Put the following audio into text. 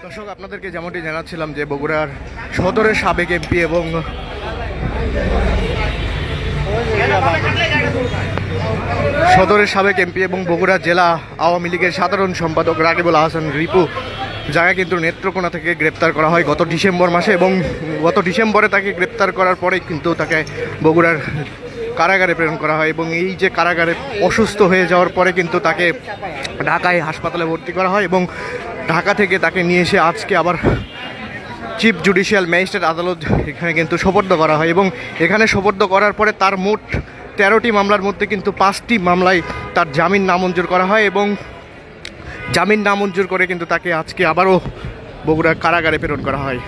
দর্শক, আপনাদেরকে যেমনটি জানাচ্ছিলাম যে বগুড়ার সদরের সাবেক এমপি এবং বগুড়া জেলা আওয়ামী লীগের সাধারণ সম্পাদক রাকিবুল আহসান রিপু যাকে কিন্তু নেত্রকোনা থেকে গ্রেপ্তার করা হয় গত ডিসেম্বর মাসে, এবং গত ডিসেম্বরে তাকে গ্রেপ্তার করার পরেই কিন্তু তাকে বগুড়ার কারাগারে প্রেরণ করা হয়। এবং এই যে কারাগারে অসুস্থ হয়ে যাওয়ার পরে কিন্তু তাকে ঢাকায় হাসপাতালে ভর্তি করা হয়, এবং ঢাকা থেকে তাকে নিয়ে এসে আজকে আবার চিফ জুডিশিয়াল ম্যাজিস্ট্রেট আদালত এখানে কিন্তু সোপর্দ করা হয়। এবং এখানে সোপর্দ করার পরে তার মোট 13টি মামলার মধ্যে কিন্তু 5টি মামলায় তার জামিন নামঞ্জুর করা হয়, এবং জামিন নামঞ্জুর করে কিন্তু তাকে আজকে আবারও বগুড়া কারাগারে প্রেরণ করা হয়।